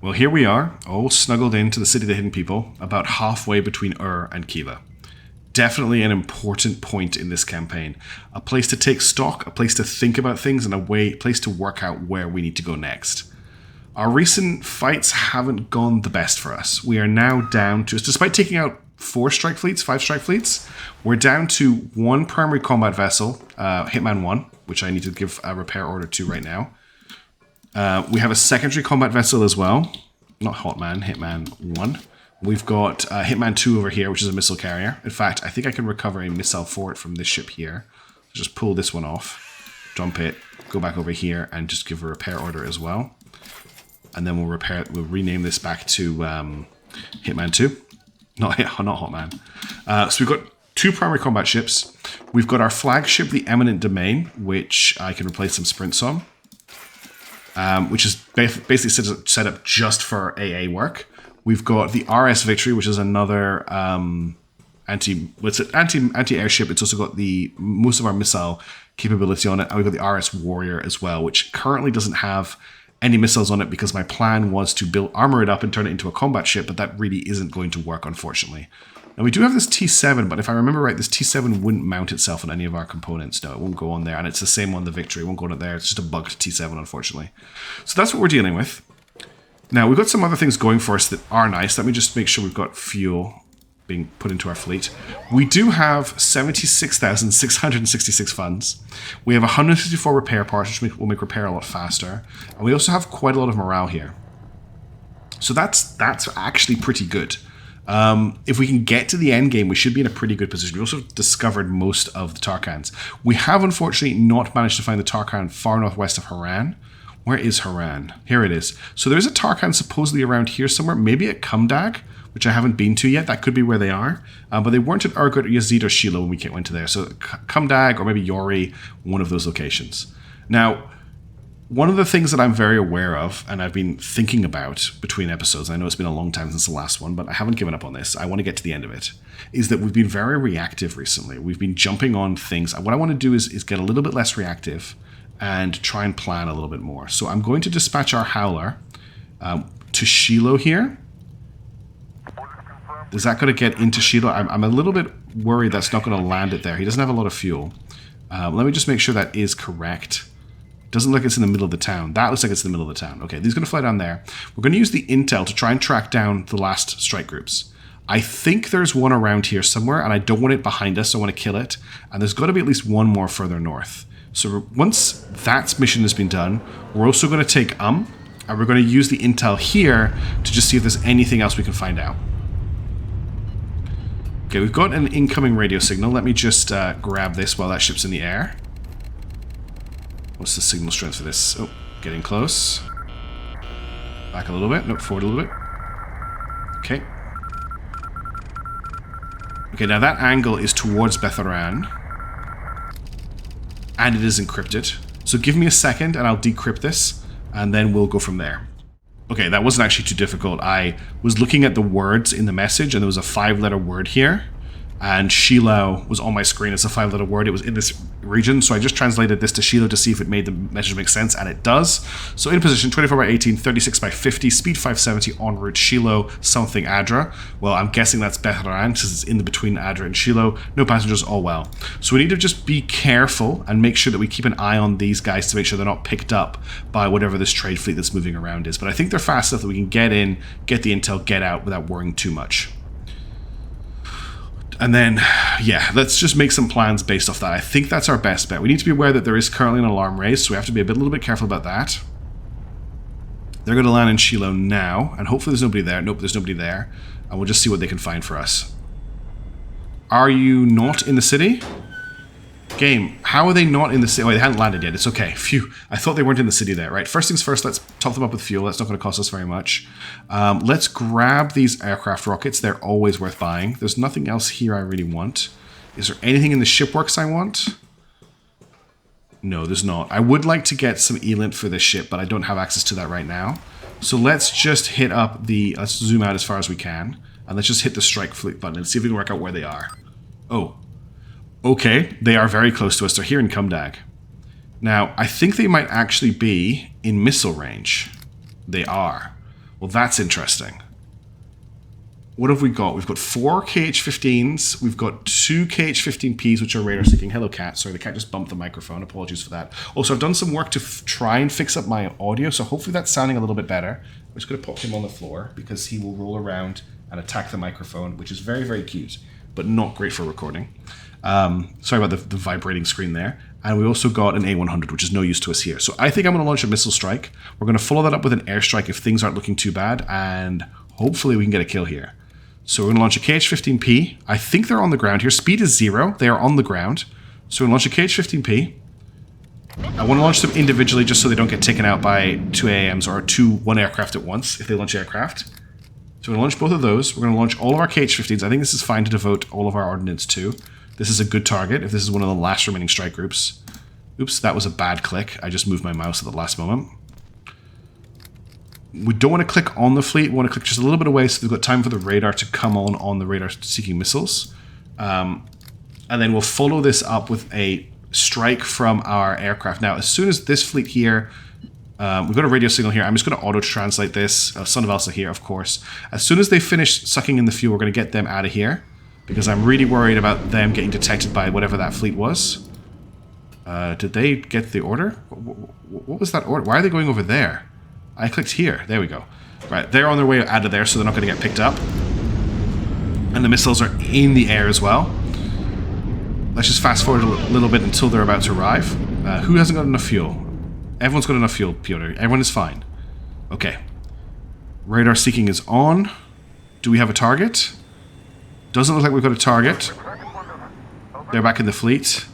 Well, here we are, all snuggled into the City of the Hidden People, about halfway between and Kiva. Definitely an important point in this campaign. A place to take stock, a place to think about things, and a place to work out where we need to go next. Our recent fights haven't gone the best for us. We are now down to, despite taking out 5 strike fleets, we're down to 1 primary combat vessel, Hitman 1, which I need to give a repair order to right now. We have a secondary combat vessel as well. Not Hotman, Hitman 1. We've got Hitman 2 over here, which is a missile carrier. In fact, I think I can recover a missile for it from this ship here. Just pull this one off, dump it, go back over here, and just give a repair order as well. And then we'll rename this back to Hitman 2. Not Hotman. So we've got 2 primary combat ships. We've got our flagship, the Eminent Domain, which I can replace some sprints on. Which is basically set up just for AA work. We've got the RS Victory, which is another anti-air ship. It's also got most of our missile capability on it. And we've got the RS Warrior as well, which currently doesn't have any missiles on it because my plan was to armor it up and turn it into a combat ship, but that really isn't going to work, unfortunately. Now, we do have this T7, but if I remember right, this T7 wouldn't mount itself on any of our components. No, it won't go on there, and it's the same on the Victory. It won't go on there. It's just a bugged T7, unfortunately. So that's what we're dealing with. Now, we've got some other things going for us that are nice. Let me just make sure we've got fuel being put into our fleet. We do have 76,666 funds. We have 154 repair parts, which will make repair a lot faster. And we also have quite a lot of morale here. So that's actually pretty good. If we can get to the end game, we should be in a pretty good position. We also discovered most of the Tarkans. We have unfortunately not managed to find the Tarkan far northwest of Haran. Where is Haran? Here it is. So there's a Tarkan supposedly around here somewhere, maybe at Kumdag, which I haven't been to yet. That could be where they are. But they weren't at Urgut, Yazid, or Shilo when we went to there. So Kumdag or maybe Yori, one of those locations. Now, one of the things that I'm very aware of, and I've been thinking about between episodes, I know it's been a long time since the last one, but I haven't given up on this. I want to get to the end of it, is that we've been very reactive recently. We've been jumping on things. What I want to do is get a little bit less reactive and try and plan a little bit more. So I'm going to dispatch our Howler to Shilo here. Is that going to get into Shilo? I'm a little bit worried that's not going to land it there. He doesn't have a lot of fuel. Let me just make sure that is correct. Doesn't look like it's in the middle of the town. That looks like it's in the middle of the town. Okay, he's going to fly down there. We're going to use the intel to try and track down the last strike groups. I think there's one around here somewhere, and I don't want it behind us, so I want to kill it. And there's got to be at least one more further north. So once that mission has been done, we're also going to take and we're going to use the intel here to just see if there's anything else we can find out. Okay, we've got an incoming radio signal. Let me just grab this while that ship's in the air. What's the signal strength for this? Oh, getting close. Back a little bit. Nope, forward a little bit. Okay. Okay, now that angle is towards Betharan. And it is encrypted. So give me a second and I'll decrypt this. And then we'll go from there. Okay, that wasn't actually too difficult. I was looking at the words in the message and there was a 5-letter word here. And Shilo was on my screen as a 5-letter word. It was in this region, so I just translated this to Shilo to see if it made the message make sense, and it does. So in position, 24 by 18, 36 by 50, speed 570, en route Shilo, something Adra. Well, I'm guessing that's Behran, because it's in the between Adra and Shilo. No passengers, all well. So we need to just be careful and make sure that we keep an eye on these guys to make sure they're not picked up by whatever this trade fleet that's moving around is. But I think they're fast enough that we can get in, get the intel, get out without worrying too much. And then, yeah, let's just make some plans based off that. I think that's our best bet. We need to be aware that there is currently an alarm raised, so we have to be a little bit careful about that. They're going to land in Shilo now, and hopefully there's nobody there. Nope, there's nobody there. And we'll just see what they can find for us. Are you not in the city? Game, how are they not in the city? Oh, they hadn't landed yet. It's okay. Phew. I thought they weren't in the city there. Right, first things first, let's top them up with fuel. That's not going to cost us very much. Let's grab these aircraft rockets. They're always worth buying. There's nothing else here I really want. Is there anything in the shipworks I want? No, there's not. I would like to get some ELINT for this ship, but I don't have access to that right now. So let's just hit up let's zoom out as far as we can. And let's just hit the strike fleet button and see if we can work out where they are. Oh. Okay, they are very close to us. They're here in Kumdag. Now, I think they might actually be in missile range. They are. Well, that's interesting. What have we got? We've got 4 KH-15s. We've got 2 KH-15Ps, which are radar seeking. Hello, cat. Sorry, the cat just bumped the microphone. Apologies for that. Also, I've done some work to try and fix up my audio, so hopefully that's sounding a little bit better. I'm just going to pop him on the floor because he will roll around and attack the microphone, which is very, very cute, but not great for recording. Sorry about the vibrating screen there. And we also got an A100, which is no use to us here. So I think I'm going to launch a missile strike. We're going to follow that up with an airstrike if things aren't looking too bad, and hopefully we can get a kill here. So we're going to launch a KH-15P. I think they're on the ground here. Speed is 0. They are on the ground. So we're going to launch a KH-15P. I want to launch them individually just so they don't get taken out by 2 AAMs or one aircraft at once if they launch aircraft. So we're going to launch both of those. We're going to launch all of our KH-15s. I think this is fine to devote all of our ordnance to. This is a good target if this is one of the last remaining strike groups. Oops, that was a bad click. I just moved my mouse at the last moment. We don't want to click on the fleet. We want to click just a little bit away so we've got time for the radar to come on the radar-seeking missiles. And then we'll follow this up with a strike from our aircraft. Now, as soon as this fleet here... we've got a radio signal here. I'm just going to auto-translate this. Son of Elsa here, of course. As soon as they finish sucking in the fuel, we're going to get them out of here. Because I'm really worried about them getting detected by whatever that fleet was. Did they get the order? What was that order? Why are they going over there? I clicked here. There we go. Right, they're on their way out of there, so they're not going to get picked up. And the missiles are in the air as well. Let's just fast forward a little bit until they're about to arrive. Who hasn't got enough fuel? Everyone's got enough fuel, Piotr. Everyone is fine. Okay. Radar seeking is on. Do we have a target? Doesn't look like we've got a target. They're back in the fleet.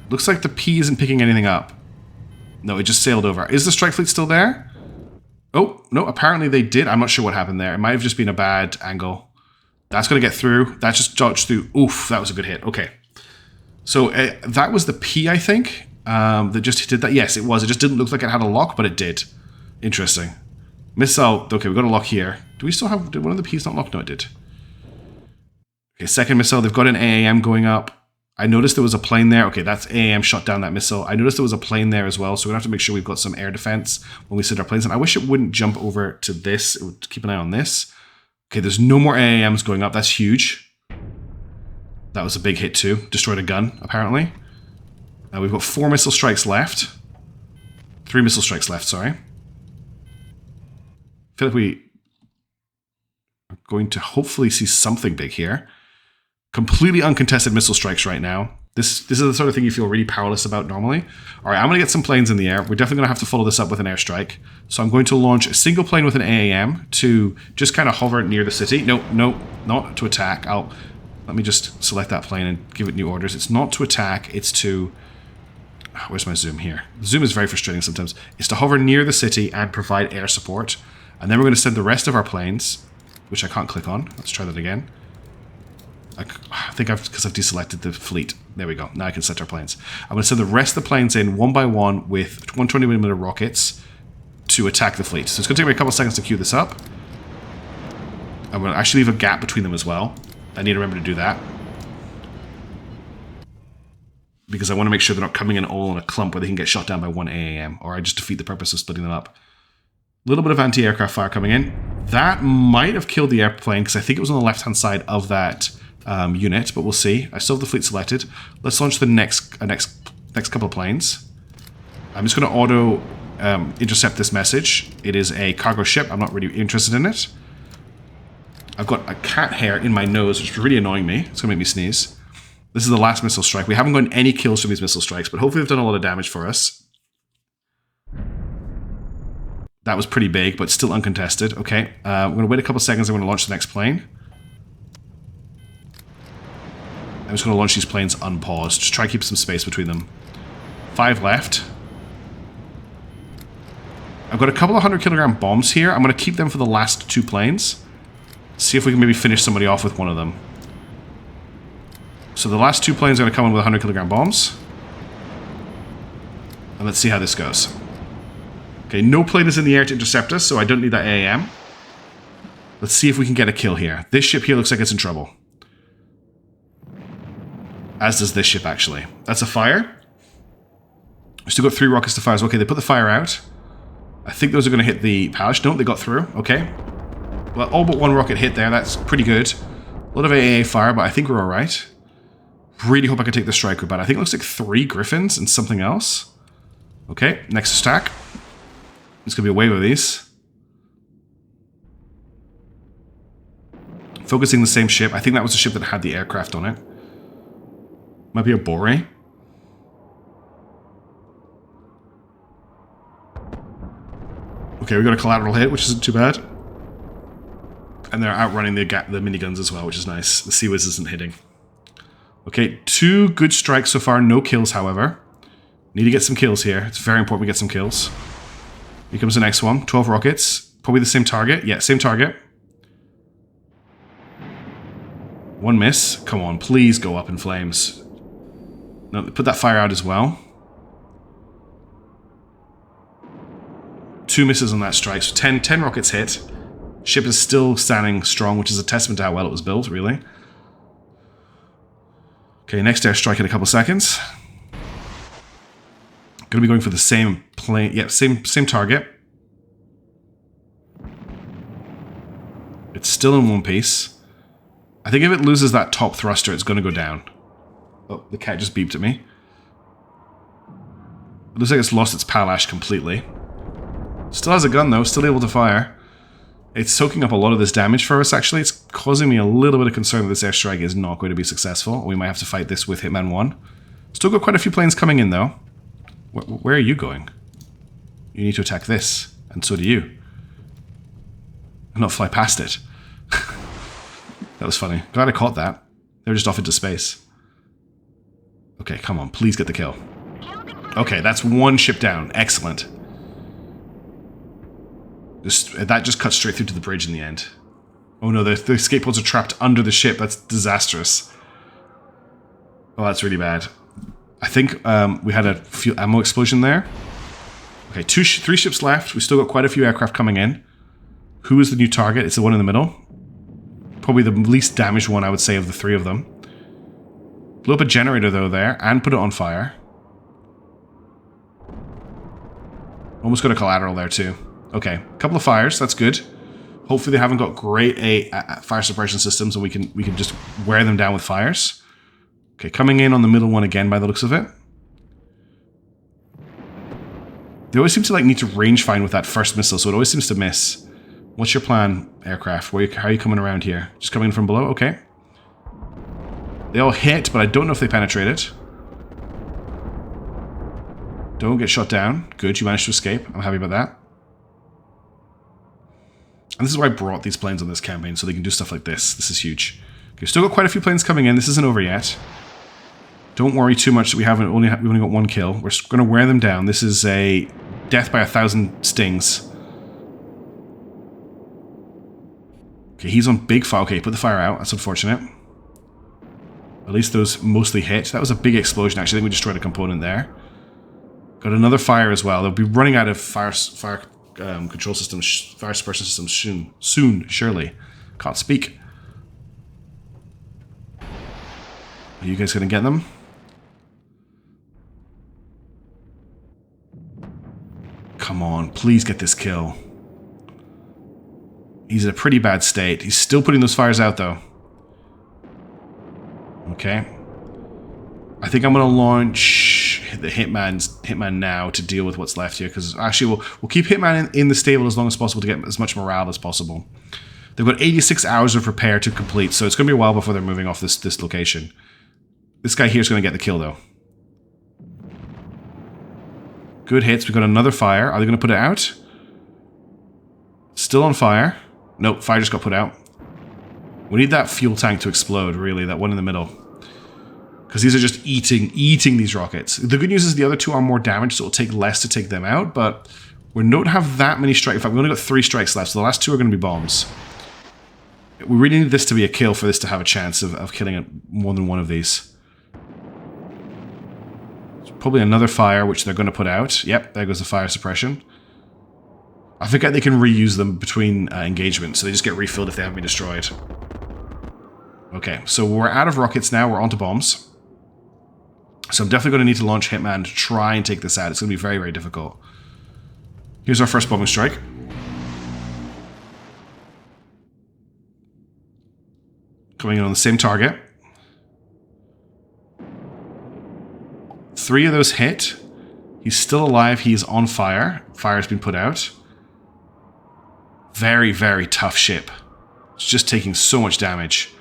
Looks like the P isn't picking anything up. No, it just sailed over. Is the strike fleet still there? Oh, no, apparently they did. I'm not sure what happened there. It might have just been a bad angle. That's going to get through. That just dodged through. Oof, that was a good hit. Okay. So that was the P, I think, that just did that. Yes, it was. It just didn't look like it had a lock, but it did. Interesting. Missile. Okay, we've got a lock here. Do we still have... Did one of the Ps not lock? No, it did. Okay, second missile. They've got an AAM going up. I noticed there was a plane there. Okay, that's AAM shot down that missile. I noticed there was a plane there as well, so we're going to have to make sure we've got some air defense when we send our planes in. I wish it wouldn't jump over to this. It would keep an eye on this. Okay, there's no more AAMs going up. That's huge. That was a big hit too. Destroyed a gun, apparently. We've got 4 missile strikes left. 3 missile strikes left, sorry. I feel like we are going to hopefully see something big here. Completely uncontested missile strikes right now. This is the sort of thing you feel really powerless about normally. All right, I'm going to get some planes in the air. We're definitely going to have to follow this up with an airstrike. So I'm going to launch a single plane with an AAM to just kind of hover near the city. No, not to attack. Let me just select that plane and give it new orders. It's not to attack. It's to... Where's my zoom here? Zoom is very frustrating sometimes. It's to hover near the city and provide air support. And then we're going to send the rest of our planes, which I can't click on. Let's try that again. I think because I've deselected the fleet. There we go. Now I can set our planes. I'm going to send the rest of the planes in one by one with 120mm rockets to attack the fleet. So it's going to take me a couple of seconds to queue this up. I'm going to actually leave a gap between them as well. I need to remember to do that. Because I want to make sure they're not coming in all in a clump where they can get shot down by one AAM, or I just defeat the purpose of splitting them up. A little bit of anti-aircraft fire coming in. That might have killed the airplane, because I think it was on the left-hand side of that unit, but we'll see. I still have the fleet selected. Let's launch the next couple of planes. I'm just going to auto intercept this message. It is a cargo ship. I'm not really interested in it. I've got a cat hair in my nose, which is really annoying me. It's going to make me sneeze. This is the last missile strike. We haven't gotten any kills from these missile strikes, but hopefully they've done a lot of damage for us. That was pretty big, but still uncontested. Okay, we're going to wait a couple seconds. I'm going to launch the next plane. I'm just going to launch these planes unpaused. Just try to keep some space between them. 5 left. I've got a couple of 100-kilogram bombs here. I'm going to keep them for the last 2 planes. See if we can maybe finish somebody off with one of them. So the last 2 planes are going to come in with 100-kilogram bombs. And let's see how this goes. Okay, no plane is in the air to intercept us, so I don't need that AAM. Let's see if we can get a kill here. This ship here looks like it's in trouble. As does this ship, actually. That's a fire. We've still got 3 rockets to fire. Okay, they put the fire out. I think those are going to hit the palace. No, they got through. Okay. Well, all but one rocket hit there. That's pretty good. A lot of AA fire, but I think we're alright. Really hope I can take the striker, but I think it looks like 3 griffins and something else. Okay, next stack. There's going to be a wave of these. Focusing the same ship. I think that was the ship that had the aircraft on it. Might be a Bore. Okay, we got a collateral hit, which isn't too bad. And they're outrunning the miniguns as well, which is nice. The Sea Whiz isn't hitting. Okay, 2 good strikes so far. No kills, however. Need to get some kills here. It's very important we get some kills. Here comes the next one. 12 rockets. Probably the same target. Yeah, same target. 1 miss. Come on, please go up in flames. No, put that fire out as well. 2 misses on that strike. So 10 rockets hit. Ship is still standing strong, which is a testament to how well it was built, really. Okay, next airstrike in a couple seconds. Gonna be going for the same plane. Yep, same target. It's still in one piece. I think if it loses that top thruster, it's gonna go down. Oh, the cat just beeped at me. It looks like it's lost its palash completely. Still has a gun though, still able to fire. It's soaking up a lot of this damage for us, actually. It's causing me a little bit of concern that this airstrike is not going to be successful. We might have to fight this with Hitman 1. Still got quite a few planes coming in, though. Where are you going? You need to attack this, and so do you. And not fly past it. That was funny. Glad I caught that. They were just off into space. Okay, come on. Please get the kill. Okay, that's 1 ship down. Excellent. That just cut straight through to the bridge in the end. Oh no, the escape pods are trapped under the ship. That's disastrous. Oh, that's really bad. I think we had a fuel ammo explosion there. Okay, 3 ships left. We've still got quite a few aircraft coming in. Who is the new target? It's the one in the middle. Probably the least damaged one, I would say, of the 3 of them. Blew up a generator, though, there, and put it on fire. Almost got a collateral there, too. Okay, a couple of fires, that's good. Hopefully they haven't got great fire suppression systems and we can just wear them down with fires. Okay, coming in on the middle one again by the looks of it. They always seem to need to range find with that first missile, so it always seems to miss. What's your plan, aircraft? How are you coming around here? Just coming in from below? Okay. They all hit, but I don't know if they penetrated. Don't get shot down. Good, you managed to escape. I'm happy about that. And this is why I brought these planes on this campaign, so they can do stuff like this. This is huge. Okay, still got quite a few planes coming in. This isn't over yet. Don't worry too much that we only got 1 kill. We're going to wear them down. This is a death by 1,000 stings. Okay, he's on big fire. Okay, put the fire out. That's unfortunate. At least those mostly hit. That was a big explosion, actually. I think we destroyed a component there. Got another fire as well. They'll be running out of fire control systems, fire suppression systems soon, surely. Can't speak. Are you guys gonna get them? Come on, please get this kill. He's in a pretty bad state. He's still putting those fires out, though. Okay. I think I'm gonna launch the Hitman now to deal with what's left here, because actually we'll keep Hitman in the stable as long as possible to get as much morale as possible. They've got 86 hours of repair to complete, so it's going to be a while before they're moving off this location. This guy here is going to get the kill, though. Good hits. We've got another fire. Are they going to put it out? Still on fire. Nope, fire just got put out. We need that fuel tank to explode, really, that one in the middle. Because these are just eating these rockets. The good news is the other 2 are more damaged, so it'll take less to take them out, but we don't have that many strikes. In fact, we've only got 3 strikes left, so the last 2 are going to be bombs. We really need this to be a kill for this to have a chance of killing more than one of these. There's probably another fire, which they're going to put out. Yep, there goes the fire suppression. I forget they can reuse them between engagements, so they just get refilled if they haven't been destroyed. Okay, so we're out of rockets now, we're onto bombs. So I'm definitely going to need to launch Hitman to try and take this out. It's going to be very, very difficult. Here's our first bombing strike. Coming in on the same target. 3 of those hit. He's still alive. He's on fire. Fire's been put out. Very, very tough ship. It's just taking so much damage.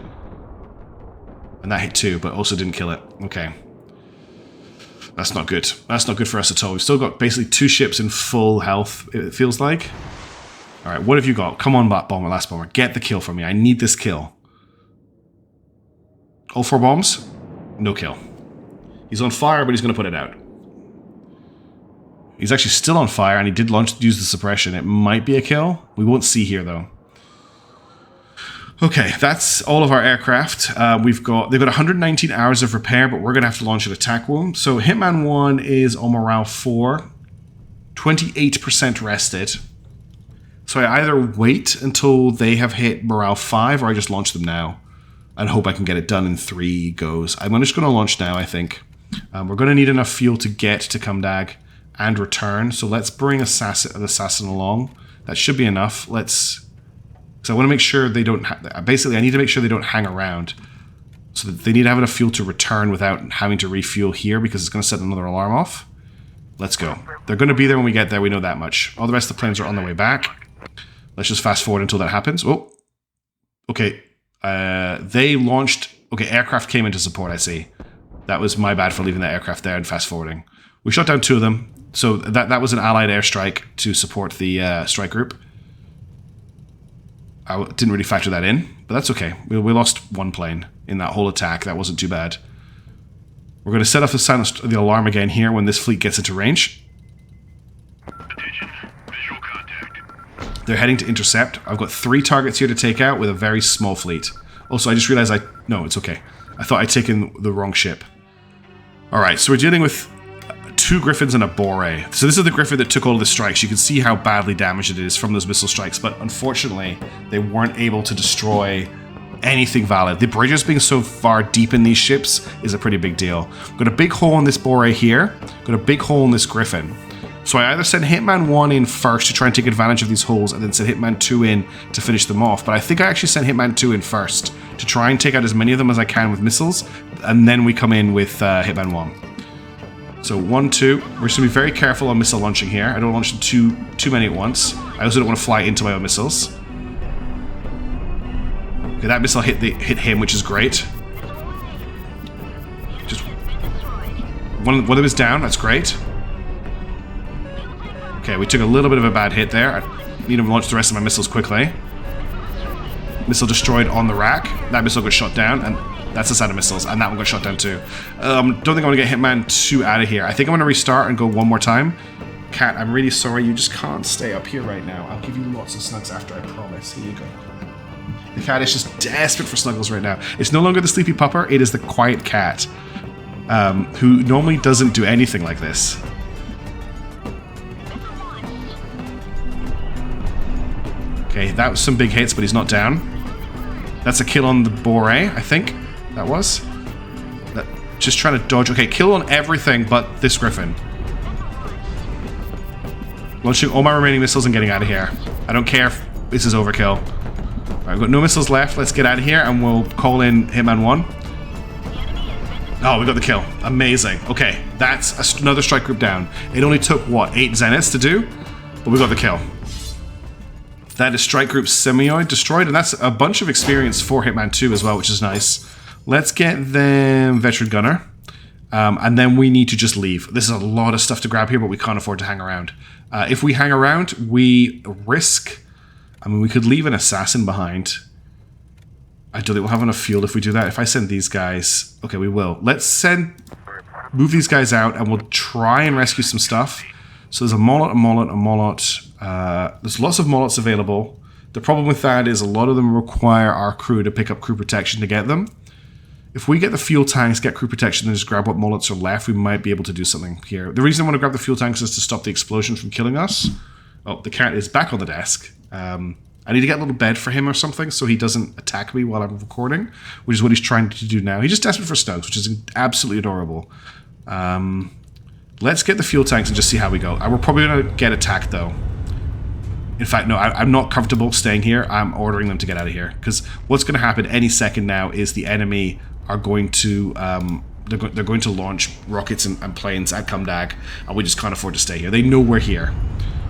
And that hit 2, but also didn't kill it. Okay. That's not good. That's not good for us at all. We've still got basically 2 ships in full health, it feels like. Alright, what have you got? Come on, bomber, last bomber. Get the kill for me. I need this kill. All 4 bombs? No kill. He's on fire, but he's going to put it out. He's actually still on fire, and he did use the suppression. It might be a kill. We won't see here, though. Okay, that's all of our aircraft. They've got 119 hours of repair, but we're going to have to launch an attack womb. So Hitman 1 is on morale 4, 28% rested. So I either wait until they have hit morale 5, or I just launch them now and hope I can get it done in 3 goes. I'm just going to launch now, I think. We're going to need enough fuel to get to Kumdag and return. So let's bring an assassin along. That should be enough. So I want to make sure they don't... Basically, I need to make sure they don't hang around. So that they need to have enough fuel to return without having to refuel here, because it's going to set another alarm off. Let's go. They're going to be there when we get there. We know that much. All the rest of the planes are on their way back. Let's just fast forward until that happens. Oh. Okay. They launched... Okay, aircraft came into support, I see. That was my bad for leaving that aircraft there and fast forwarding. We shot down 2 of them. So that was an allied airstrike to support the strike group. I didn't really factor that in, but that's okay. We lost 1 plane in that whole attack. That wasn't too bad. We're going to set off the alarm again here when this fleet gets into range. Attention, visual contact. They're heading to intercept. I've got 3 targets here to take out with a very small fleet. Also, I just realized no, it's okay. I thought I'd taken the wrong ship. Alright, so we're dealing with 2 Griffins and a Bore. So this is the Griffin that took all of the strikes. You can see how badly damaged it is from those missile strikes, but unfortunately, they weren't able to destroy anything valid. The bridges being so far deep in these ships is a pretty big deal. Got a big hole in this Bore here. Got a big hole in this Griffin. So I either send Hitman 1 in first to try and take advantage of these holes, and then send Hitman 2 in to finish them off. But I think I actually sent Hitman 2 in first to try and take out as many of them as I can with missiles, and then we come in with Hitman 1. So 1, 2. We're just going to be very careful on missile launching here. I don't launch them too many at once. I also don't want to fly into my own missiles. Okay, that missile hit him, which is great. Just one of them is down. That's great. Okay, we took a little bit of a bad hit there. I need to launch the rest of my missiles quickly. Missile destroyed on the rack. That missile got shot down, and that's the side of missiles, and that one got shot down too. Don't think I'm going to get Hitman 2 out of here. I think I'm going to restart and go 1 more time. Cat, I'm really sorry. You just can't stay up here right now. I'll give you lots of snugs after, I promise. Here you go. The cat is just desperate for snuggles right now. It's no longer the sleepy pupper. It is the quiet cat, who normally doesn't do anything like this. Okay, that was some big hits, but he's not down. That's a kill on the Bore, I think. That was. Just trying to dodge. Okay, kill on everything but this Griffin. Launching all my remaining missiles and getting out of here. I don't care if this is overkill. Alright, we've got no missiles left. Let's get out of here and we'll call in Hitman 1. Oh, we got the kill. Amazing. Okay, that's another strike group down. It only took, what, 8 Zeniths to do? But we got the kill. That is strike group Semioid destroyed, and that's a bunch of experience for Hitman 2 as well, which is nice. Let's get them Veteran Gunner, and then we need to just leave. This is a lot of stuff to grab here, but we can't afford to hang around. If we hang around, we risk... I mean, we could leave an assassin behind. I don't think we'll have enough fuel if we do that. If I send these guys... Okay, we will. Let's move these guys out, and we'll try and rescue some stuff. So there's a Molot, a Molot, a Molot. There's lots of Molots available. The problem with that is a lot of them require our crew to pick up crew protection to get them. If we get the fuel tanks, get crew protection, and just grab what Molots are left, we might be able to do something here. The reason I want to grab the fuel tanks is to stop the explosion from killing us. Oh, the cat is back on the desk. I need to get a little bed for him or something so he doesn't attack me while I'm recording, which is what he's trying to do now. He's just desperate for Snugs, which is absolutely adorable. Let's get the fuel tanks and just see how we go. We're probably going to get attacked, though. In fact, no, I'm not comfortable staying here. I'm ordering them to get out of here. Because what's going to happen any second now is the enemy are going to... they're going to launch rockets and planes at Kumdag, and we just can't afford to stay here. They know we're here.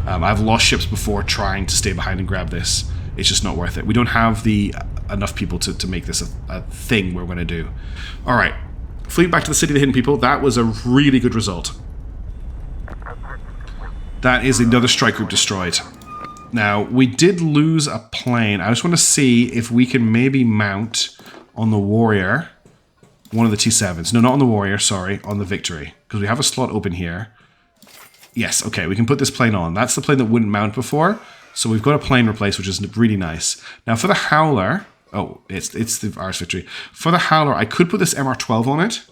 I've lost ships before trying to stay behind and grab this. It's just not worth it. We don't have enough people to make this a thing we're going to do. Alright. Fleet back to the City of the Hidden People. That was a really good result. That is another strike group destroyed. Now, we did lose a plane. I just want to see if we can maybe mount on the Warrior one of the T7s. No, not on the Warrior, sorry, on the Victory. Because we have a slot open here. Yes, okay, we can put this plane on. That's the plane that wouldn't mount before. So we've got a plane replaced, which is really nice. Now, for the Howler... Oh, it's the RS Victory. For the Howler, I could put this MR12 on it.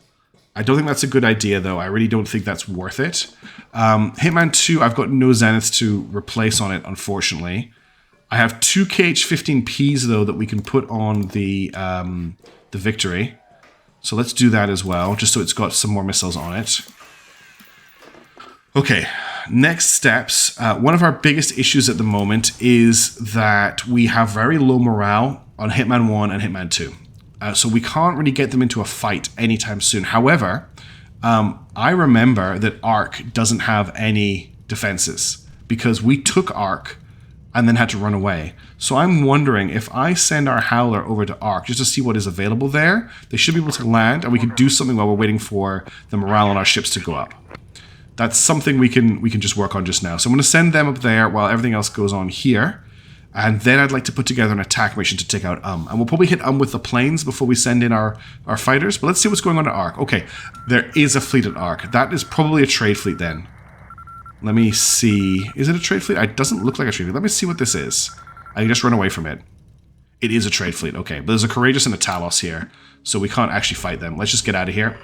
I don't think that's a good idea, though. I really don't think that's worth it. Hitman 2, I've got no Zeniths to replace on it, unfortunately. I have 2 KH-15Ps, though, that we can put on the Victory. So let's do that as well, just so it's got some more missiles on it. Okay, next steps. One of our biggest issues at the moment is that we have very low morale on Hitman 1 and Hitman 2. So we can't really get them into a fight anytime soon. However, I remember that Ark doesn't have any defenses because we took Ark and then had to run away. So I'm wondering if I send our Howler over to Ark just to see what is available there, they should be able to land and we can do something while we're waiting for the morale on our ships to go up. That's something we can just work on just now. So I'm going to send them up there while everything else goes on here. And then I'd like to put together an attack mission to take out And we'll probably hit with the planes before we send in our fighters. But let's see what's going on at Ark. Okay, there is a fleet at Ark. That is probably a trade fleet then. Let me see. Is it a trade fleet? It doesn't look like a trade fleet. Let me see what this is. I can just run away from it. It is a trade fleet. Okay, but there's a Courageous and a Talos here. So we can't actually fight them. Let's just get out of here.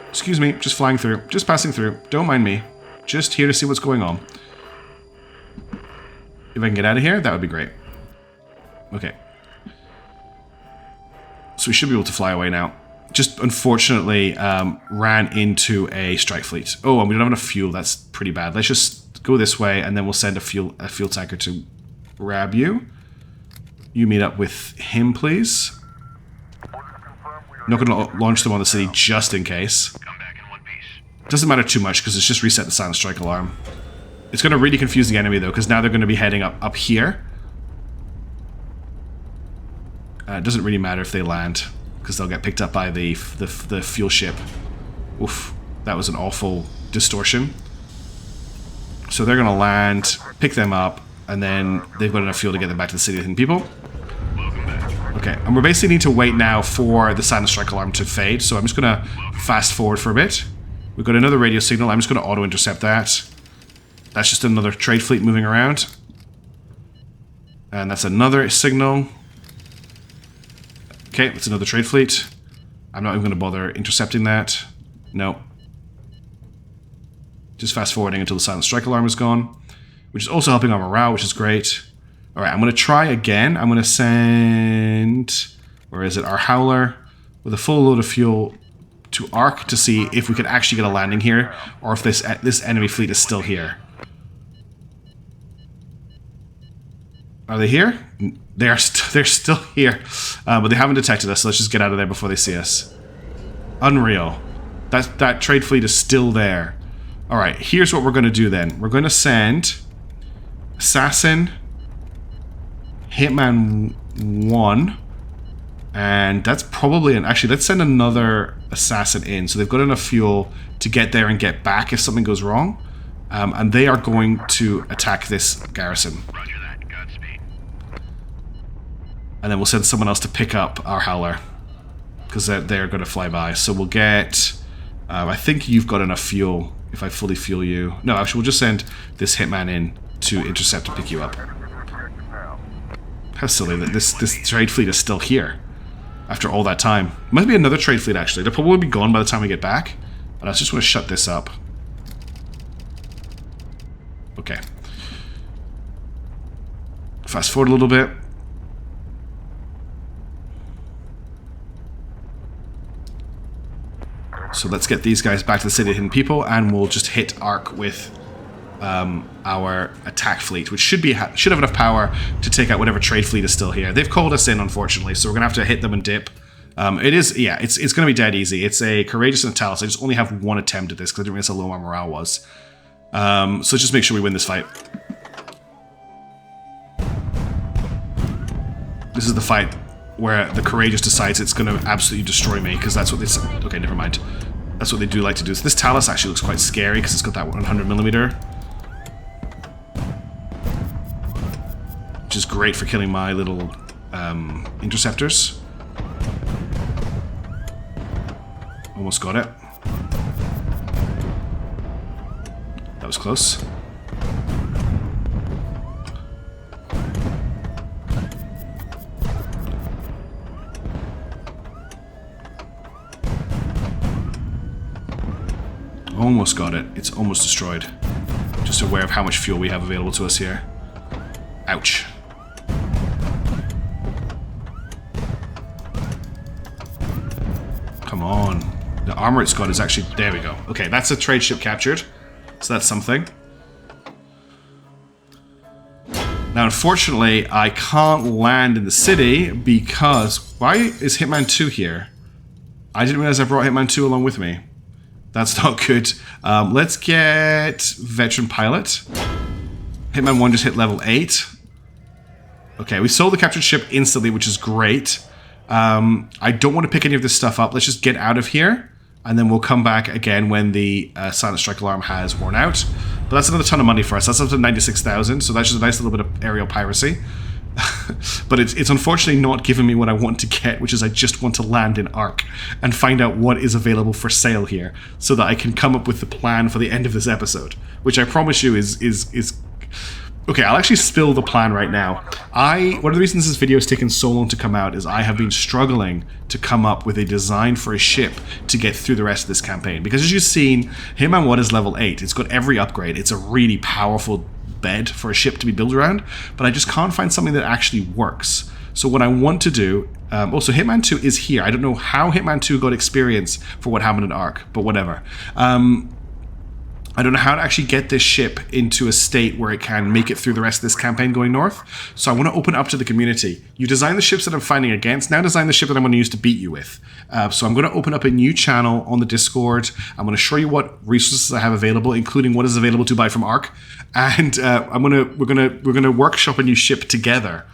Excuse me, just flying through. Just passing through. Don't mind me. Just here to see what's going on. If I can get out of here, that would be great. Okay. So we should be able to fly away now. Just unfortunately ran into a strike fleet. Oh, and we don't have enough fuel. That's pretty bad. Let's just go this way, and then we'll send a fuel tanker to grab you. You meet up with him, please. Not going to launch them on the city just in case. Doesn't matter too much because it's just reset the silent strike alarm. It's going to really confuse the enemy though because now they're going to be heading up here. It doesn't really matter if they land because they'll get picked up by the fuel ship. Oof, that was an awful distortion. So they're going to land, pick them up, and then they've got enough fuel to get them back to the City of the Hidden People. Okay, and we're basically need to wait now for the silent strike alarm to fade, so I'm just going to fast forward for a bit. We've got another radio signal. I'm just going to auto-intercept that. That's just another trade fleet moving around. And that's another signal. Okay, that's another trade fleet. I'm not even going to bother intercepting that. No. Just fast forwarding until the silent strike alarm is gone. Which is also helping our morale, which is great. Alright, I'm going to try again. I'm going to send... Where is it? Our Howler with a full load of fuel to Ark to see if we can actually get a landing here, or if this enemy fleet is still here. Are they here? They're still here, but they haven't detected us. So let's just get out of there before they see us. Unreal. That trade fleet is still there. All right, here's what we're going to do then. We're going to send Assassin, Hitman 1. And that's probably actually, let's send another assassin in. So they've got enough fuel to get there and get back if something goes wrong. And they are going to attack this garrison. Roger that. Godspeed. And then we'll send someone else to pick up our Howler. Because they're going to fly by. So we'll get... I think you've got enough fuel if I fully fuel you. No, actually, we'll just send this Hitman in to intercept and pick you up. How silly that this trade fleet is still here. After all that time. Might be another trade fleet, actually. They'll probably be gone by the time we get back. But I just want to shut this up. Okay. Fast forward a little bit. So let's get these guys back to the City of Hidden People, and we'll just hit Ark with our attack fleet, which should have enough power to take out whatever trade fleet is still here. They've called us in, unfortunately, so we're gonna have to hit them and dip. It's gonna be dead easy. It's a courageous and a talus. I just only have one attempt at this because I didn't realize how low my morale was. So just make sure we win this fight. This is the fight where the courageous decides it's going to absolutely destroy me, because that's what they say. Okay, never mind. That's what they do like to do. So this talus actually looks quite scary because it's got that 100mm, which is great for killing my little interceptors. Almost got it. That was close. Almost got it. It's almost destroyed. Just aware of how much fuel we have available to us here. Ouch. Come on. The armor it's got is actually... There we go. Okay, that's a trade ship captured. So that's something. Now, unfortunately, I can't land in the city because... Why is Hitman 2 here? I didn't realize I brought Hitman 2 along with me. That's not good. Let's get Veteran Pilot. Hitman 1 just hit level 8. Okay, we sold the captured ship instantly, which is great. I don't want to pick any of this stuff up. Let's just get out of here, and then we'll come back again when the silent strike alarm has worn out. But that's another ton of money for us. That's up to 96,000, so that's just a nice little bit of aerial piracy. But it's unfortunately not giving me what I want to get, which is I just want to land in Ark and find out what is available for sale here, so that I can come up with the plan for the end of this episode, which I promise you is okay. I'll actually spill the plan right now. One of the reasons this video has taken so long to come out is I have been struggling to come up with a design for a ship to get through the rest of this campaign, because as you've seen, Hitman 1 is level 8. It's got every upgrade. It's a really powerful bed for a ship to be built around, but I just can't find something that actually works. So what I want to do, also Hitman 2 is here. I don't know how Hitman 2 got experience for what happened in Ark, but whatever. I don't know how to actually get this ship into a state where it can make it through the rest of this campaign going north. So I want to open up to the community. You design the ships that I'm fighting against. Now design the ship that I'm going to use to beat you with. So I'm going to open up a new channel on the Discord. I'm going to show you what resources I have available, including what is available to buy from Ark. And we're gonna workshop a new ship together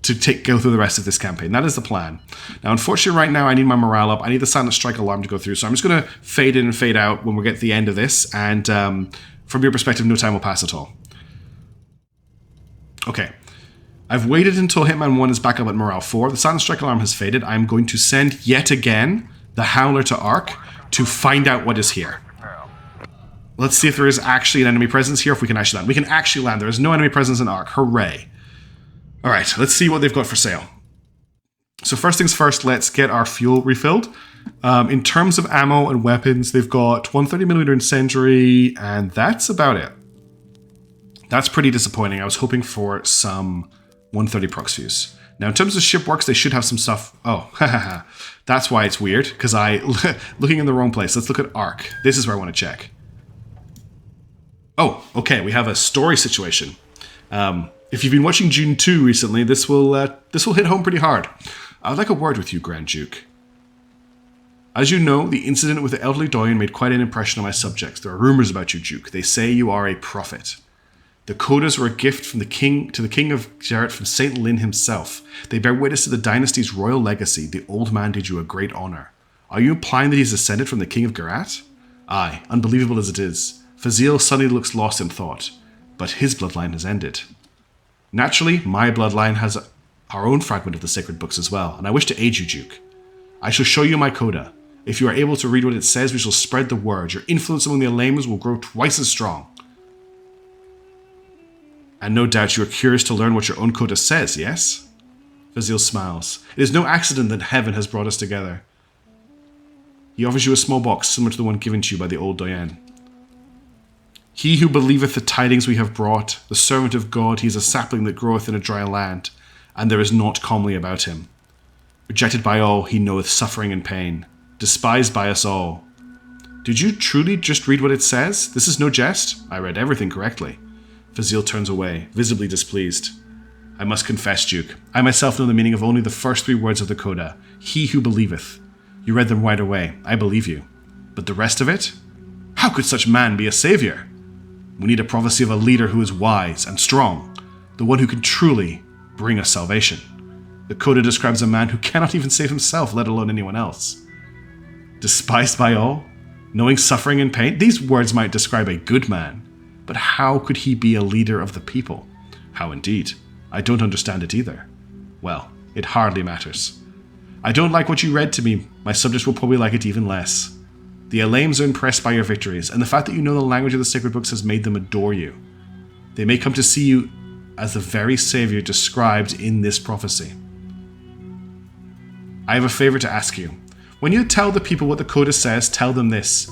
to go through the rest of this campaign. That is the plan. Now, unfortunately, right now, I need my morale up. I need the silent strike alarm to go through. So I'm just going to fade in and fade out when we get to the end of this. And from your perspective, no time will pass at all. Okay. I've waited until Hitman 1 is back up at morale 4. The silent strike alarm has faded. I'm going to send yet again the Howler to Ark to find out what is here. Let's see if there is actually an enemy presence here, if we can actually land. We can actually land. There is no enemy presence in Ark. Hooray. All right, let's see what they've got for sale. So first things first, let's get our fuel refilled. In terms of ammo and weapons, they've got 130mm incendiary, and that's about it. That's pretty disappointing. I was hoping for some 130 prox fuse. Now, in terms of shipworks, they should have some stuff. Oh, that's why it's weird, because looking in the wrong place. Let's look at Ark. This is where I want to check. Oh, okay, we have a story situation. If you've been watching Dune 2 recently, this will hit home pretty hard. I'd like a word with you, Grand Duke. As you know, the incident with the elderly Doyen made quite an impression on my subjects. There are rumors about you, Duke. They say you are a prophet. The Kodas were a gift from the king to the king of Jarrett from Saint Lin himself. They bear witness to the dynasty's royal legacy. The old man did you a great honor. Are you implying that he's descended from the king of Garat? Aye, unbelievable as it is. Fazil suddenly looks lost in thought. But his bloodline has ended. Naturally, my bloodline has our own fragment of the sacred books as well, and I wish to aid you, Duke. I shall show you my Koda. If you are able to read what it says, we shall spread the word. Your influence among the Alamas will grow twice as strong. And no doubt you are curious to learn what your own Koda says, yes? Fazil smiles. It is no accident that heaven has brought us together. He offers you a small box similar to the one given to you by the old Doyen. He who believeth the tidings we have brought, the servant of God, he is a sapling that groweth in a dry land, and there is naught comely about him. Rejected by all, he knoweth suffering and pain. Despised by us all, Did you truly just read what it says? This is no jest. I read everything correctly. Fazil turns away, visibly displeased. I must confess, Duke. I myself know the meaning of only the first 3 words of the Koda. He who believeth. You read them right away. I believe you. But the rest of it? How could such man be a savior? We need a prophecy of a leader who is wise and strong. The one who can truly bring us salvation. The Koda describes a man who cannot even save himself, let alone anyone else. Despised by all? Knowing suffering and pain? These words might describe a good man. But how could he be a leader of the people? How indeed? I don't understand it either. Well, it hardly matters. I don't like what you read to me. My subjects will probably like it even less. The Alames are impressed by your victories, and the fact that you know the language of the sacred books has made them adore you. They may come to see you as the very savior described in this prophecy. I have a favor to ask you. When you tell the people what the Koda says, tell them this.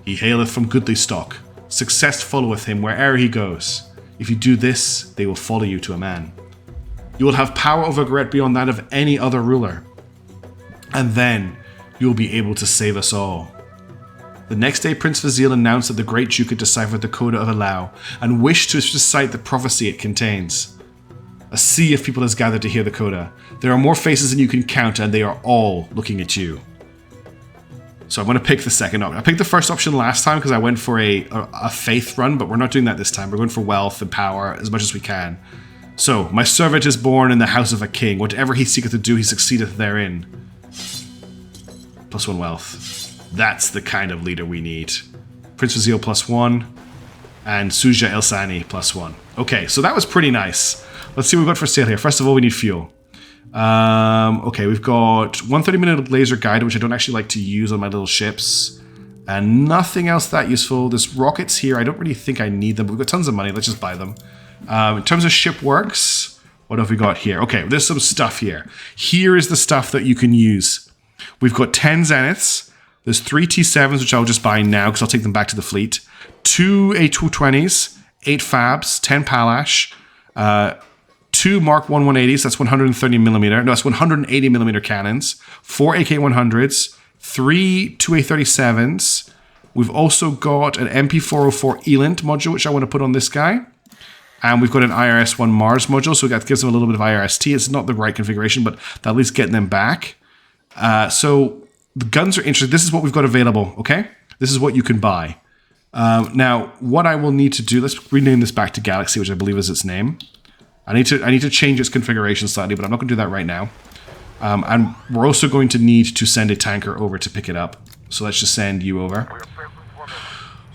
He haileth from goodly stock. Success followeth him where'er he goes. If you do this, they will follow you to a man. You will have power over Garret beyond that of any other ruler. And then you will be able to save us all. The next day, Prince Fazil announced that the Great Duke had deciphered the Koda of Alau and wished to recite the prophecy it contains. A sea of people has gathered to hear the Koda. There are more faces than you can count, and they are all looking at you. So I'm going to pick the second option. I picked the first option last time because I went for a faith run, but we're not doing that this time. We're going for wealth and power as much as we can. So, my servant is born in the house of a king. Whatever he seeketh to do, he succeedeth therein. +1 wealth. That's the kind of leader we need. Prince Fazil +1. And Suja Elsani +1. Okay, so that was pretty nice. Let's see what we've got for sale here. First of all, we need fuel. Okay, we've got 130-minute laser guide, which I don't actually like to use on my little ships. And nothing else that useful. There's rockets here. I don't really think I need them, but we've got tons of money. Let's just buy them. In terms of ship works, what have we got here? Okay, there's some stuff here. Here is the stuff that you can use. We've got 10 Zeniths. There's 3 T7s, which I'll just buy now because I'll take them back to the fleet. 2 A220s, 8 Fabs, 10 Palash, 2 Mark 1 180s, that's 130mm. No, that's 180mm cannons. 4 AK-100s, 3 2A37s. We've also got an MP404 Elant module, which I want to put on this guy. And we've got an IRS-1 Mars module, so that gives them a little bit of IRST. It's not the right configuration, but that'll at least get them back. So the guns are interesting. This is what we've got available, okay? This is what you can buy. Now, what I will need to do, let's rename this back to Galaxy, which I believe is its name. I need to change its configuration slightly, but I'm not going to do that right now. And we're also going to need to send a tanker over to pick it up. So let's just send you over.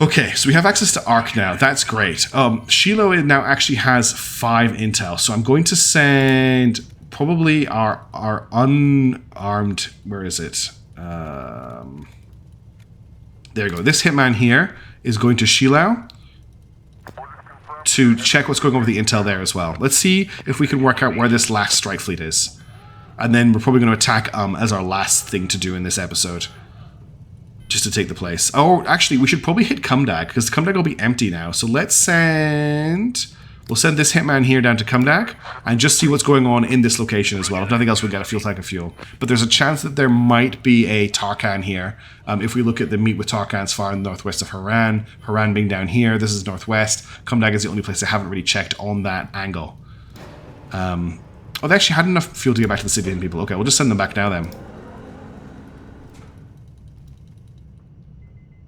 Okay, so we have access to Ark now. That's great. Shilo now actually has 5 intel. So I'm going to send probably our unarmed... Where is it? There we go. This hitman here is going to Shilo to check what's going on with the intel there as well. Let's see if we can work out where this last strike fleet is. And then we're probably going to attack as our last thing to do in this episode. Just to take the place. Oh, actually, we should probably hit Kumdag, because Kumdag will be empty now. So let's send... We'll send this hitman here down to Kumdag, and just see what's going on in this location as well. If nothing else, we'll get a fuel tank of fuel. But there's a chance that there might be a Tarkan here. If we look at the meet with Tarkans far in the northwest of Haran, Haran being down here, this is northwest. Kumdag is the only place I haven't really checked on that angle. Oh, they actually had enough fuel to get back to the city and people. Okay, we'll just send them back now then.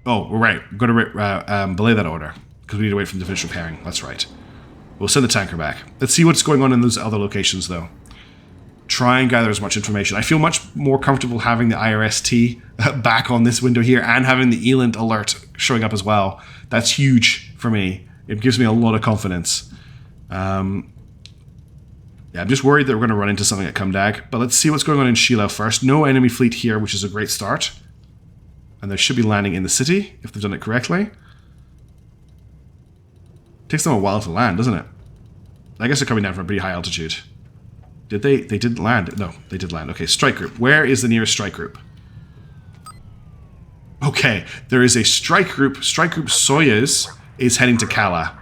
Oh, we're right. We're going to belay that order, because we need to wait for them to finish repairing. That's right. We'll send the tanker back. Let's see what's going on in those other locations, though. Try and gather as much information. I feel much more comfortable having the IRST back on this window here and having the Elant alert showing up as well. That's huge for me. It gives me a lot of confidence. Yeah, I'm just worried that we're going to run into something at Kumdag. But let's see what's going on in Shilo first. No enemy fleet here, which is a great start. And they should be landing in the city, if they've done it correctly. Takes them a while to land, doesn't it? I guess they're coming down from a pretty high altitude. Did they? They didn't land. No, they did land. Okay, strike group. Where is the nearest strike group? Okay, there is a strike group. Strike group Soyuz is heading to Kala.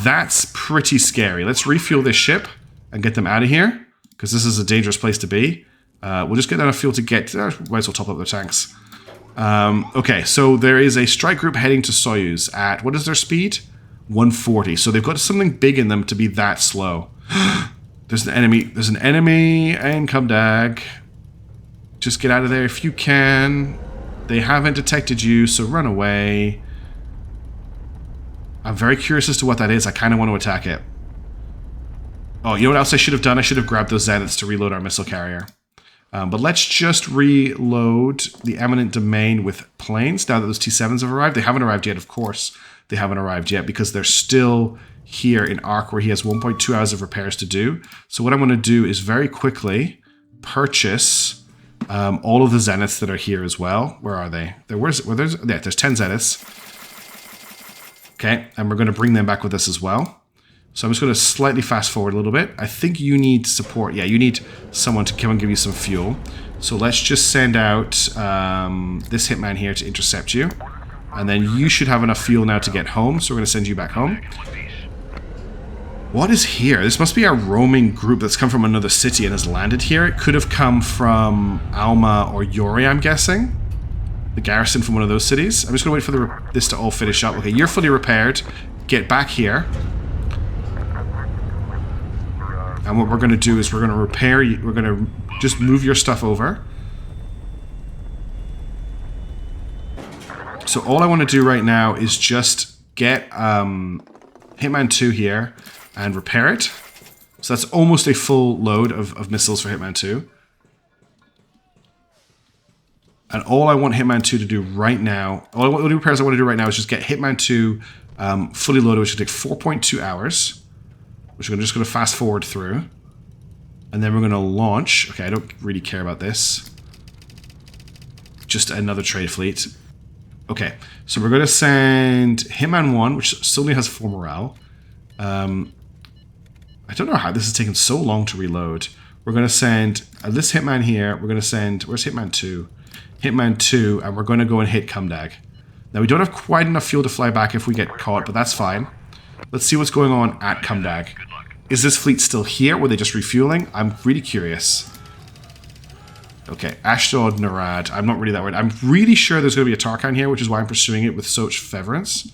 That's pretty scary. Let's refuel this ship and get them out of here, because this is a dangerous place to be. We'll just get enough fuel to get... might as well top up their tanks. Okay, so there is a strike group heading to Soyuz at, what is their speed? 140. So they've got something big in them to be that slow. There's an enemy. There's an enemy in Kumdag. Just get out of there if you can. They haven't detected you, so run away. I'm very curious as to what that is. I kind of want to attack it. Oh, you know what else I should have done? I should have grabbed those Zeniths to reload our missile carrier. But let's just reload the eminent domain with planes now that those T7s have arrived. They haven't arrived yet, of course. They haven't arrived yet because they're still here in Ark where he has 1.2 hours of repairs to do. So what I'm going to do is very quickly purchase all of the Zeniths that are here as well. Where are they? There's 10 Zeniths. Okay, and we're going to bring them back with us as well. So I'm just going to slightly fast forward a little bit. I think you need support. Yeah, you need someone to come and give you some fuel. So let's just send out this hitman here to intercept you. And then you should have enough fuel now to get home. So we're going to send you back home. What is here? This must be a roaming group that's come from another city and has landed here. It could have come from Alma or Yori, I'm guessing. The garrison from one of those cities. I'm just going to wait for this to all finish up. Okay, you're fully repaired. Get back here. And what we're going to do is we're going to repair you. We're going to just move your stuff over. So all I want to do right now is just get Hitman 2 here and repair it. So that's almost a full load of missiles for Hitman 2. And all I want Hitman 2 to do right now, all the repairs I want to do right now is just get Hitman 2 fully loaded, which will take 4.2 hours. Which I'm just going to fast forward through. And then we're going to launch. Okay, I don't really care about this. Just another trade fleet. Okay, so we're going to send Hitman 1, which suddenly has 4 morale. I don't know how this is taking so long to reload. We're going to send this Hitman here. We're going to send... Where's Hitman 2? Hitman 2, and we're going to go and hit Kumdag. Now, we don't have quite enough fuel to fly back if we get caught, but that's fine. Let's see what's going on at Kumdag. Is this fleet still here? Were they just refueling? I'm really curious. Okay, Ashdod, Narad. I'm not really that worried. I'm really sure there's going to be a Tarkhan here, which is why I'm pursuing it with such fervorance.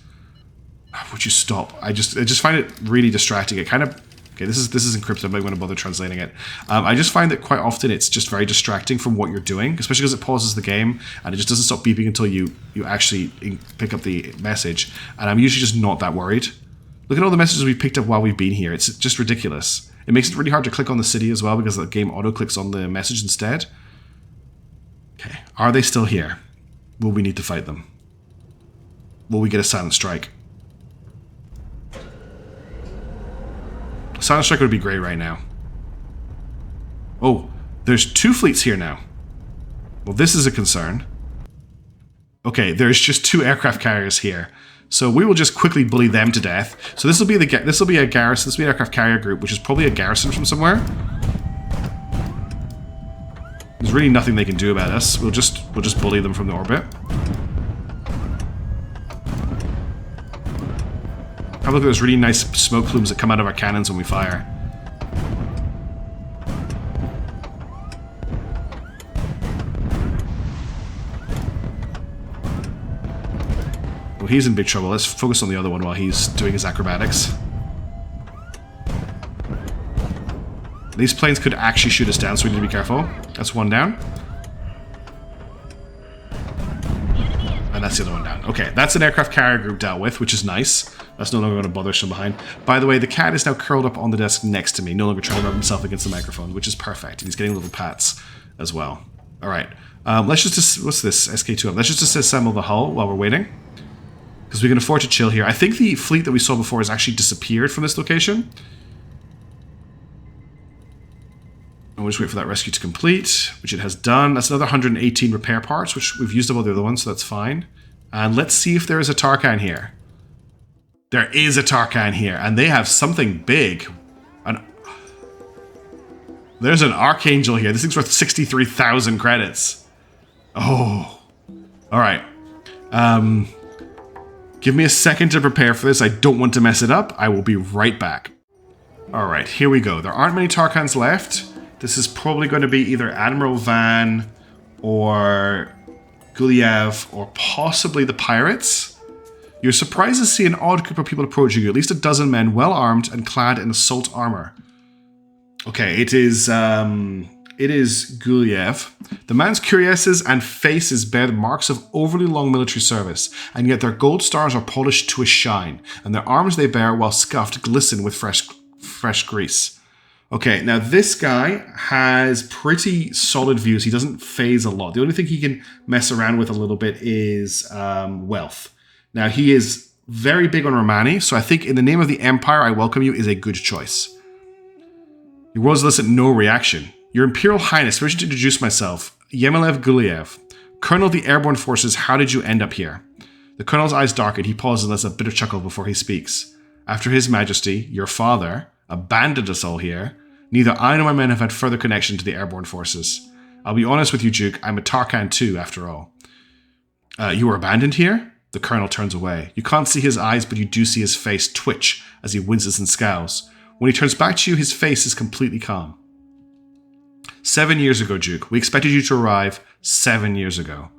Would you stop? I just find it really distracting. It kind of... Okay, this is encrypted. I'm not going to bother translating it. I just find that quite often it's just very distracting from what you're doing, especially because it pauses the game and it just doesn't stop beeping until you actually pick up the message. And I'm usually just not that worried. Look at all the messages we've picked up while we've been here. It's just ridiculous. It makes it really hard to click on the city as well because the game auto-clicks on the message instead. Okay, are they still here? Will we need to fight them? Will we get a silent strike? Silent strike would be great right now. Oh, there's 2 fleets here now. Well, this is a concern. Okay, there's just 2 aircraft carriers here. So we will just quickly bully them to death. So this will be a garrison. This will be an aircraft carrier group, which is probably a garrison from somewhere. There's really nothing they can do about us. We'll just bully them from the orbit. Have a look at those really nice smoke plumes that come out of our cannons when we fire. Well, he's in big trouble. Let's focus on the other one while he's doing his acrobatics. These planes could actually shoot us down, so we need to be careful. That's one down. And that's the other one down. Okay, that's an aircraft carrier group dealt with, which is nice. That's no longer going to bother us from behind. By the way, the cat is now curled up on the desk next to me, no longer trying to rub himself against the microphone, which is perfect. And he's getting little pats as well. All right. Let's just... What's this? SK2. Let's just disassemble the hull while we're waiting. Because we can afford to chill here. I think the fleet that we saw before has actually disappeared from this location. And we'll just wait for that rescue to complete, which it has done. That's another 118 repair parts, which we've used up all the other ones, so that's fine. And let's see if there is a Tarkhan here. There is a Tarkhan here, and they have something big. There's an Archangel here. This thing's worth 63,000 credits. Oh. Alright. Give me a second to prepare for this. I don't want to mess it up. I will be right back. Alright, here we go. There aren't many Tarkhans left. This is probably going to be either Admiral Van or Guliev, or possibly the pirates. You're surprised to see an odd group of people approaching you, at least a dozen men well armed and clad in assault armor. Okay, it is Guliev. The man's cuirasses and faces bear the marks of overly long military service, and yet their gold stars are polished to a shine, and their arms they bear, while scuffed, glisten with fresh grease. Okay, now this guy has pretty solid views. He doesn't phase a lot. The only thing he can mess around with a little bit is wealth. Now, he is very big on Romani, so I think in the name of the Empire, I welcome you is a good choice. Your words elicit no reaction. Your Imperial Highness, permission to introduce myself, Yemilev Guliev, Colonel of the Airborne Forces. How did you end up here? The Colonel's eyes darken. He pauses and lets a bitter chuckle before he speaks. After His Majesty, your father, abandoned us all here, neither I nor my men have had further connection to the Airborne Forces. I'll be honest with you, Duke, I'm a Tarkhan too, after all. You were abandoned here? The Colonel turns away. You can't see his eyes, but you do see his face twitch as he winces and scowls. When he turns back to you, his face is completely calm. 7 years ago, Duke. We expected you to arrive 7 years ago.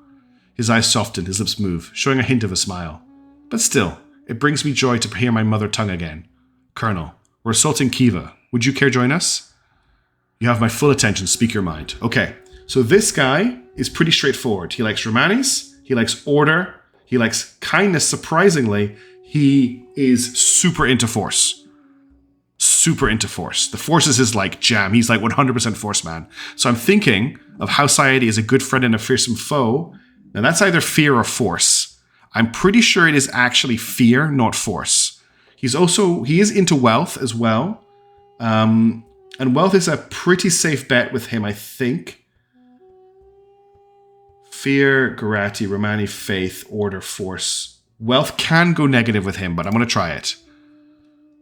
His eyes soften, his lips move, showing a hint of a smile. But still, it brings me joy to hear my mother tongue again. Colonel, we're assaulting Khiva. Would you care join us? You have my full attention. Speak your mind. Okay, so this guy is pretty straightforward. He likes Romanis. He likes order. He likes kindness. Surprisingly, he is super into force. Super into force. The force is his like jam. He's like 100% force man. So I'm thinking of how Saeedi is a good friend and a fearsome foe. Now that's either fear or force. I'm pretty sure it is actually fear, not force. He is into wealth as well. And wealth is a pretty safe bet with him, I think. Fear, Garati, Romani, faith, order, force. Wealth can go negative with him, but I'm going to try it.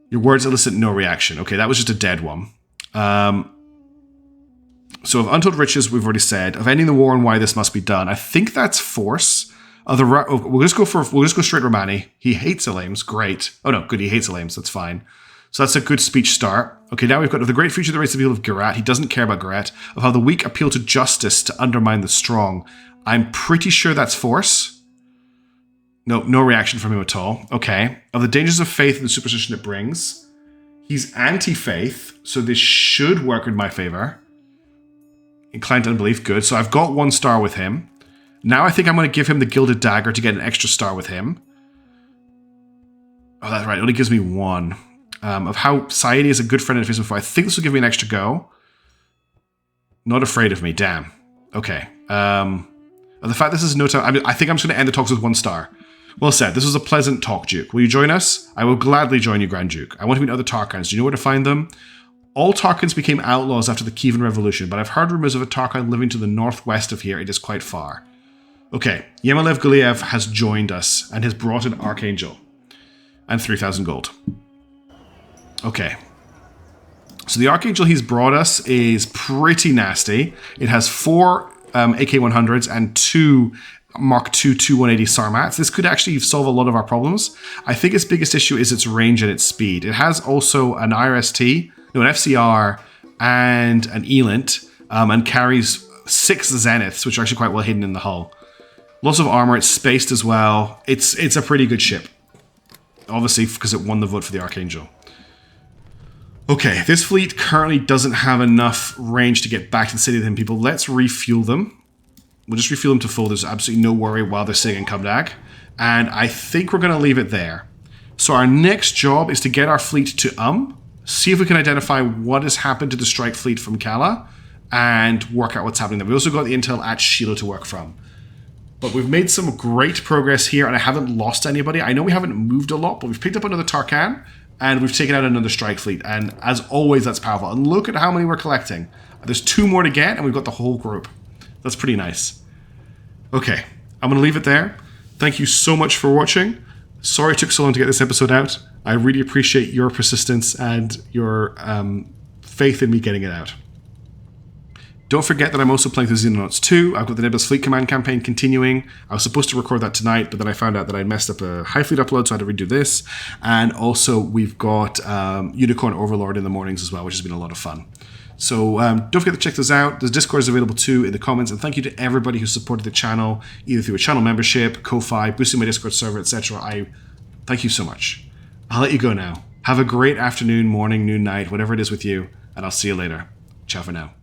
Your words elicit no reaction. Okay, that was just a dead one. So of untold riches, we've already said. Of ending the war and why this must be done. I think that's force. We'll just go straight Romani. He hates Elaims. Great. Oh no, good. He hates Elaims. That's fine. So that's a good speech start. Okay, now we've got of the great future of the race of people of Garat. He doesn't care about Garat. Of how the weak appeal to justice to undermine the strong. I'm pretty sure that's force. No reaction from him at all. Okay. Of the dangers of faith and the superstition it brings. He's anti-faith, so this should work in my favor. Inclined to unbelief, good. So I've got 1 star with him. Now I think I'm going to give him the Gilded Dagger to get an extra star with him. Oh, that's right. It only gives me 1. Of how Saeedi is a good friend and face before. I think this will give me an extra go. Not afraid of me. Damn. Okay. The fact this is no time. I think I'm just going to end the talks with 1 star. Well said. This was a pleasant talk, Duke. Will you join us? I will gladly join you, Grand Duke. I want to meet other Tarkhans. Do you know where to find them? All Tarkhans became outlaws after the Kievan Revolution, but I've heard rumors of a Tarkhan living to the northwest of here. It is quite far. Okay. Yemilev Guliev has joined us and has brought an Archangel. And 3,000 gold. Okay. So the Archangel he's brought us is pretty nasty. It has 4 AK-100s and 2 Mark II 180 Sarmats. This could actually solve a lot of our problems. I think its biggest issue is its range and its speed. It has also an IRST, an FCR, and an Elint, and carries 6 Zeniths, which are actually quite well hidden in the hull. Lots of armor. It's spaced as well. It's a pretty good ship. Obviously, because it won the vote for the Archangel. Okay, this fleet currently doesn't have enough range to get back to the city of the people. Let's refuel them. We'll just refuel them to full. There's absolutely no worry while they're sitting in Kubdag. And I think we're going to leave it there. So our next job is to get our fleet to see if we can identify what has happened to the strike fleet from Kala, and work out what's happening there. We also got the intel at Shilo to work from. But we've made some great progress here, and I haven't lost anybody. I know we haven't moved a lot, but we've picked up another Tarkhan, and we've taken out another strike fleet. And as always, that's powerful. And look at how many we're collecting. There's 2 more to get, and we've got the whole group. That's pretty nice. Okay, I'm going to leave it there. Thank you so much for watching. Sorry it took so long to get this episode out. I really appreciate your persistence and your faith in me getting it out. Don't forget that I'm also playing through Xenonauts 2. I've got the Nebulous Fleet Command campaign continuing. I was supposed to record that tonight, but then I found out that I messed up a Highfleet upload, so I had to redo this. And also, we've got Unicorn Overlord in the mornings as well, which has been a lot of fun. So don't forget to check those out. The Discord is available too in the comments. And thank you to everybody who supported the channel, either through a channel membership, Ko-Fi, boosting my Discord server, etc. I thank you so much. I'll let you go now. Have a great afternoon, morning, noon, night, whatever it is with you, and I'll see you later. Ciao for now.